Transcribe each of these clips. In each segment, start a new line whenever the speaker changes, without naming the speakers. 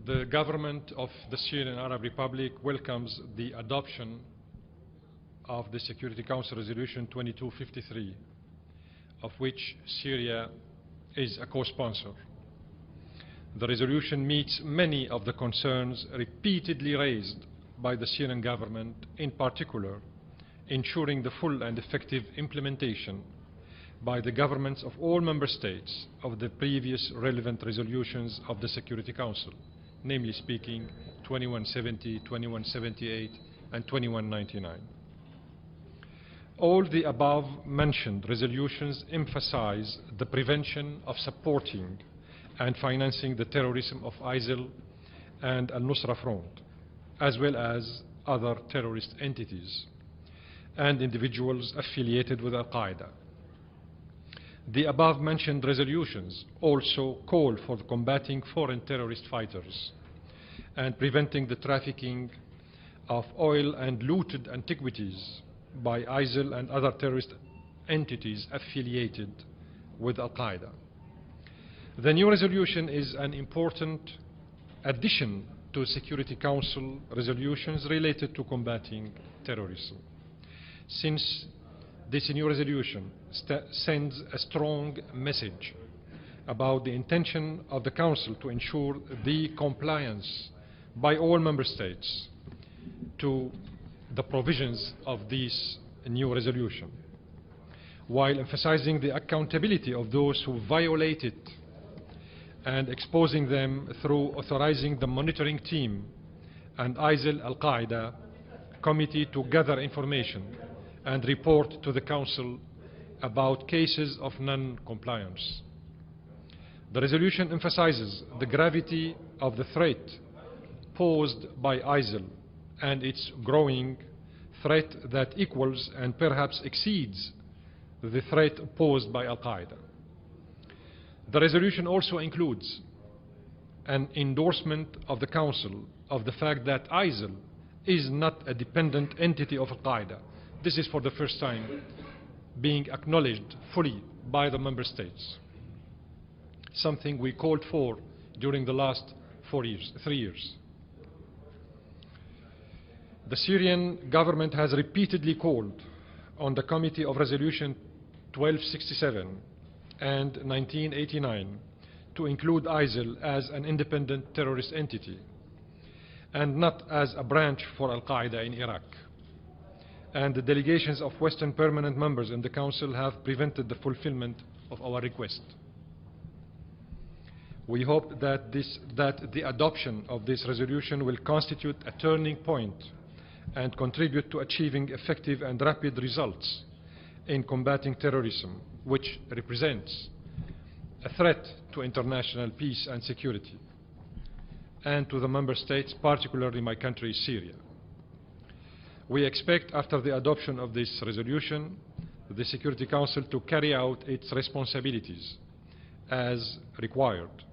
The government of the Syrian Arab Republic welcomes the adoption of the Security Council Resolution 2253, of which Syria is a co-sponsor. The resolution meets many of the concerns repeatedly raised by the Syrian government, in particular, ensuring the full and effective implementation by the governments of all member states of the previous relevant resolutions of the Security Council, namely speaking 2170, 2178, and 2199. All the above-mentioned resolutions emphasize the prevention of supporting and financing the terrorism of ISIL and Al-Nusra Front, as well as other terrorist entities and individuals affiliated with Al-Qaeda. The above-mentioned resolutions also call for combating foreign terrorist fighters and preventing the trafficking of oil and looted antiquities by ISIL and other terrorist entities affiliated with Al-Qaeda. The new resolution is an important addition to Security Council resolutions related to combating terrorism, since this new resolution sends a strong message about the intention of the Council to ensure the compliance by all member states to the provisions of this new resolution, while emphasizing the accountability of those who violate it and exposing them through authorizing the monitoring team and ISIL Al-Qaeda committee to gather information and report to the Council about cases of non-compliance. The resolution emphasizes the gravity of the threat posed by ISIL and its growing threat that equals and perhaps exceeds the threat posed by Al-Qaeda. The resolution also includes an endorsement of the Council of the fact that ISIL is not a dependent entity of Al-Qaeda. This is for the first time being acknowledged fully by the member states, something we called for during the last 3 years. The Syrian government has repeatedly called on the Committee of Resolution 1267 and 1989 to include ISIL as an independent terrorist entity and not as a branch for Al-Qaeda in Iraq. And the delegations of Western permanent members in the Council have prevented the fulfillment of our request. We hope that the adoption of this resolution will constitute a turning point and contribute to achieving effective and rapid results in combating terrorism, which represents a threat to international peace and security, and to the member states, particularly my country, Syria. We expect, after the adoption of this resolution, the Security Council to carry out its responsibilities as required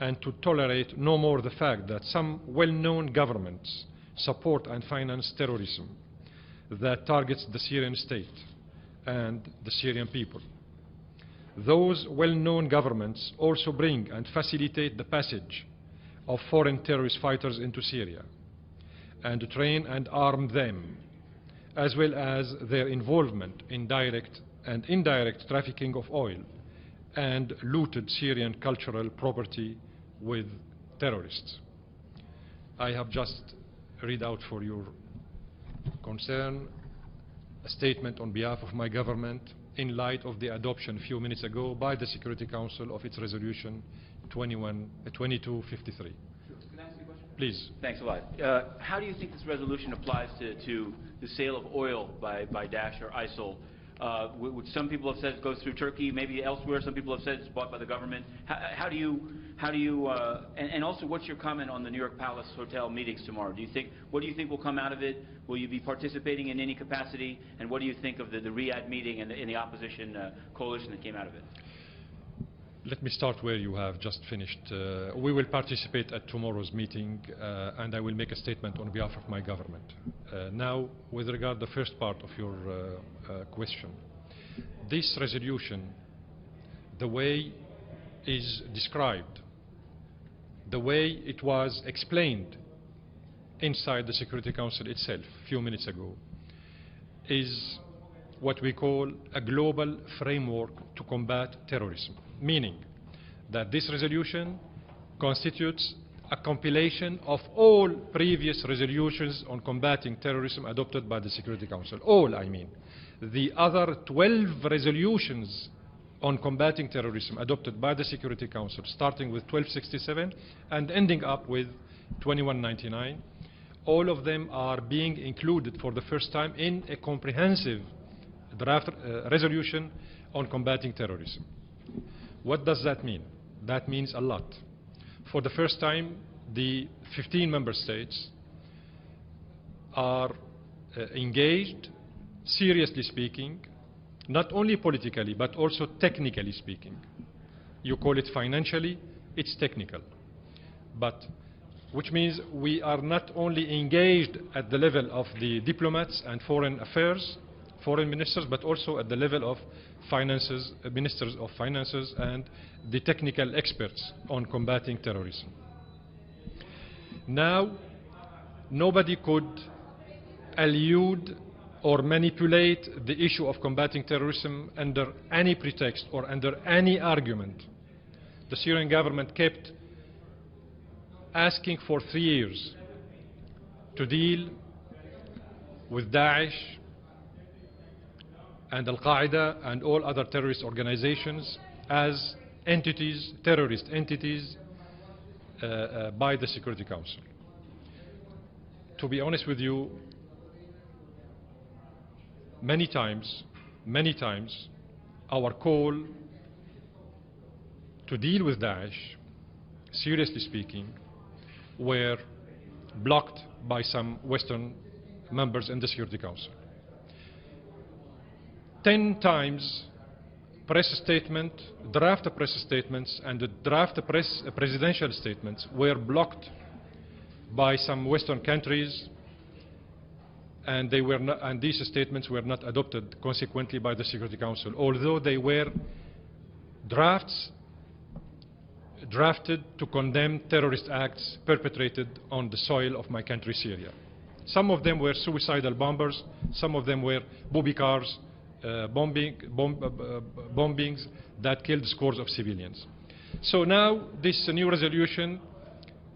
and to tolerate no more the fact that some well-known governments support and finance terrorism that targets the Syrian state and the Syrian people. Those well-known governments also bring and facilitate the passage of foreign terrorist fighters into Syria and to train and arm them, as well as their involvement in direct and indirect trafficking of oil and looted Syrian cultural property with terrorists. I have just read out for your concern a statement on behalf of my government in light of the adoption a few minutes ago by the Security Council of its resolution 2253.
Can I ask you a question?
Please.
Thanks a lot. How do you think this resolution applies to the sale of oil by Daesh or ISIL? Which some people have said goes through Turkey, maybe elsewhere. Some people have said it's bought by the government. And also, what's your comment on the New York Palace Hotel meetings tomorrow? What do you think will come out of it? Will you be participating in any capacity? And what do you think of the Riyadh meeting and the opposition coalition that came out of it?
Let me start where you have just finished. We will participate at tomorrow's meeting, and I will make a statement on behalf of my government. Now, with regard to the first part of your question, this resolution, the way is described the way it was explained inside the Security Council itself a few minutes ago, is what we call a global framework to combat terrorism, meaning that this resolution constitutes a compilation of all previous resolutions on combating terrorism adopted by the Security Council. All, I mean. The other 12 resolutions on combating terrorism adopted by the Security Council, starting with 1267 and ending up with 2199, all of them are being included for the first time in a comprehensive draft resolution on combating terrorism. What does that mean? That means a lot. For the first time, the 15 member states are engaged, seriously speaking, not only politically, but also technically speaking. You call it financially, it's technical. But which means we are not only engaged at the level of the diplomats and foreign affairs, foreign ministers, but also at the level of finances, ministers of finances and the technical experts on combating terrorism. Now, nobody could elude or manipulate the issue of combating terrorism under any pretext or under any argument. The Syrian government kept asking for 3 years to deal with Daesh and Al-Qaeda and all other terrorist organizations as entities, terrorist entities, by the Security Council. To be honest with you, many times, our call to deal with Daesh, seriously speaking, were blocked by some Western members in the Security Council. 10 times press statement, draft press statements and the draft presidential statements were blocked by some Western countries, and they were not, and these statements were not adopted consequently by the Security Council, although they were drafted to condemn terrorist acts perpetrated on the soil of my country, Syria. Some of them were suicidal bombers, some of them were booby cars, bombings that killed scores of civilians. So now this new resolution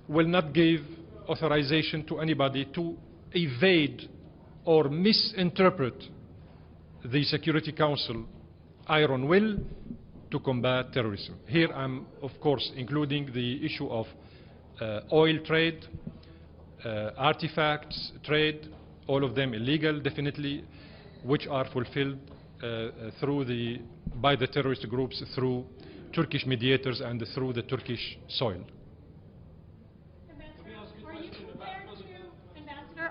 will not give authorization to anybody to evade or misinterpret the Security Council iron will to combat terrorism. Here I'm, of course, including the issue of oil trade, artifacts trade, all of them illegal, definitely, which are fulfilled by the terrorist groups through Turkish mediators and through the Turkish soil.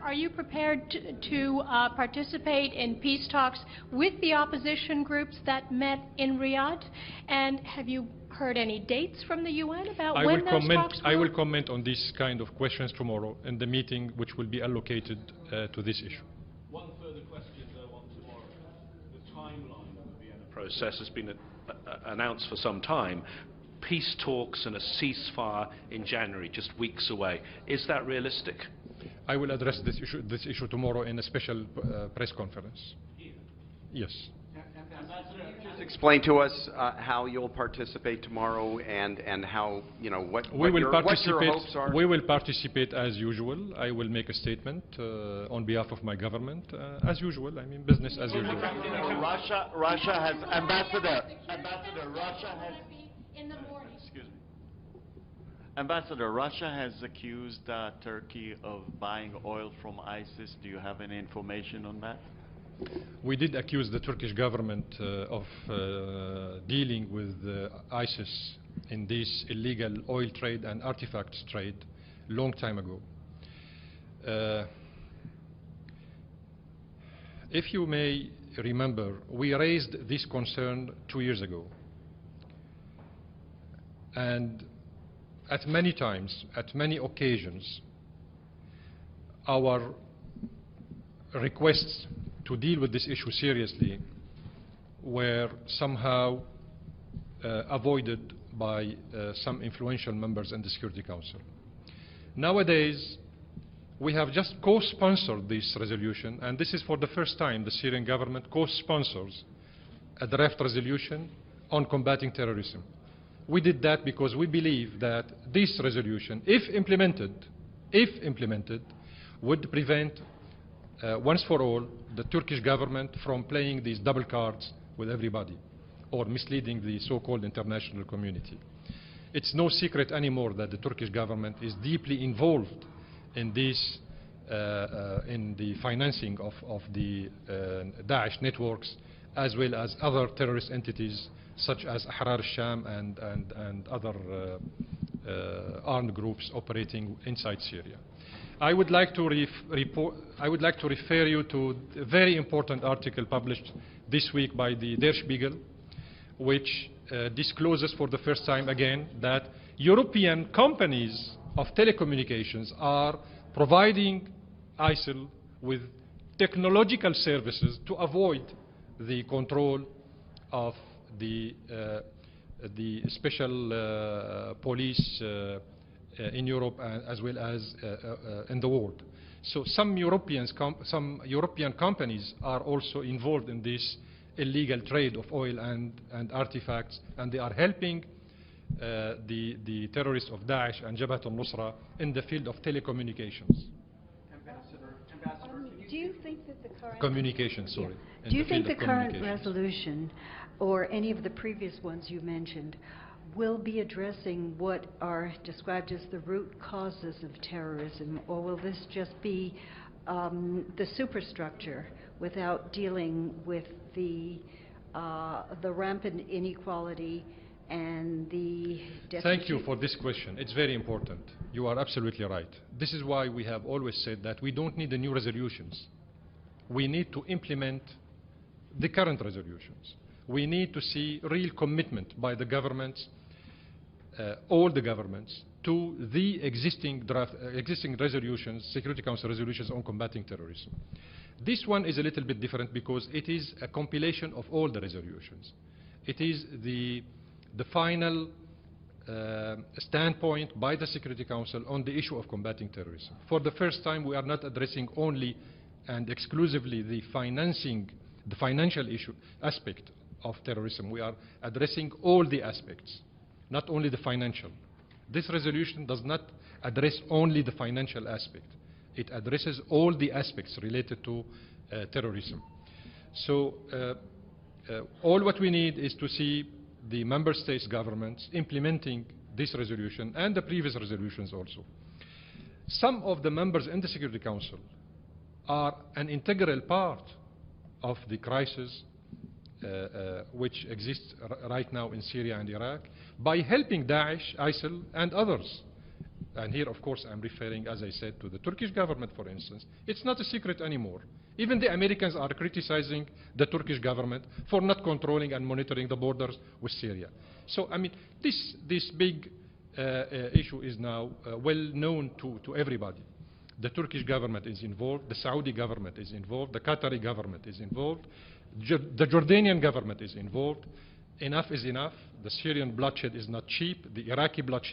Are you prepared to participate in peace talks with the opposition groups that met in Riyadh? And have you heard any dates from the UN about when those talks will?
I will comment on these kind of questions tomorrow in the meeting which will be allocated to this issue.
One further question, though, on tomorrow. The timeline of the Vienna process has been announced for some time. Peace talks and a ceasefire in January, just weeks away. Is that realistic?
I will address this issue tomorrow in a special press conference. Yes.
Just explain to us how you'll participate tomorrow and how, you know, what your hopes are.
We will participate as usual. I will make a statement on behalf of my government, as usual. I mean, business as usual.
Russia has Ambassador. Russia has.
In the morning.
Excuse me. Ambassador, Russia has accused Turkey of buying oil from ISIS. Do you have any information on that?
We did accuse the Turkish government of dealing with ISIS in this illegal oil trade and artifacts trade long time ago. If you may remember, we raised this concern 2 years ago. And at many times, at many occasions, our requests to deal with this issue seriously were somehow avoided by some influential members in the Security Council. Nowadays, we have just co-sponsored this resolution, and this is for the first time the Syrian government co-sponsors a draft resolution on combating terrorism. We did that because we believe that this resolution, if implemented, would prevent once for all the Turkish government from playing these double cards with everybody or misleading the so-called international community. It's no secret anymore that the Turkish government is deeply involved in this, in the financing of the Daesh networks, as well as other terrorist entities such as Ahrar al-Sham and other armed groups operating inside Syria. I would like to refer you to a very important article published this week by the Der Spiegel, which discloses for the first time again that European companies of telecommunications are providing ISIL with technological services to avoid the control of the special police in Europe as well as in the world. So some European companies are also involved in this illegal trade of oil and artifacts, and they are helping the terrorists of Daesh and Jabhat al-Nusra in the field of telecommunications.
Do you think that the current
Communications, sorry.
Do you think the current resolution or any of the previous ones you mentioned will be addressing what are described as the root causes of terrorism, or will this just be the superstructure without dealing with the rampant inequality and the deficit?
Thank you for this question. It's very important. You are absolutely right. This is why we have always said that we don't need the new resolutions. We need to implement the current resolutions. We need to see real commitment by the governments, all the governments, to the existing resolutions, Security Council resolutions on combating terrorism. This one is a little bit different because it is a compilation of all the resolutions. It is the final standpoint by the Security Council on the issue of combating terrorism. For the first time, we are not addressing only and exclusively the financial issue aspect of terrorism. We are addressing all the aspects, not only the financial. This resolution does not address only the financial aspect. It addresses all the aspects related to terrorism. So all what we need is to see the member states' governments implementing this resolution and the previous resolutions also. Some of the members in the Security Council are an integral part of the crisis which exists right now in Syria and Iraq by helping Daesh, ISIL, and others. And here, of course, I'm referring, as I said, to the Turkish government, for instance. It's not a secret anymore. Even the Americans are criticizing the Turkish government for not controlling and monitoring the borders with Syria. So, I mean, this big issue is now well known to everybody. The Turkish government is involved, the Saudi government is involved, the Qatari government is involved, the Jordanian government is involved. Enough is enough. The Syrian bloodshed is not cheap. The Iraqi blood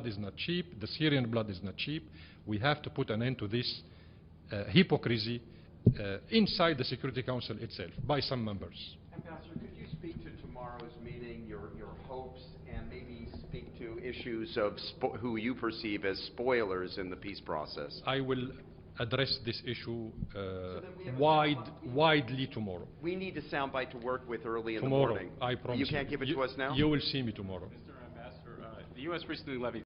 is not cheap. The Syrian blood is not cheap. We have to put an end to this hypocrisy inside the Security Council itself by some members.
Ambassador, could you speak to tomorrow's meeting, your hopes, and maybe speak to issues of who you perceive as spoilers in the peace process?
I will address this issue widely tomorrow.
We need a soundbite to work with early in
tomorrow,
the morning.
I promise.
You can't give it to us now?
You will see me tomorrow.
Mr. Ambassador, the U.S. recently levied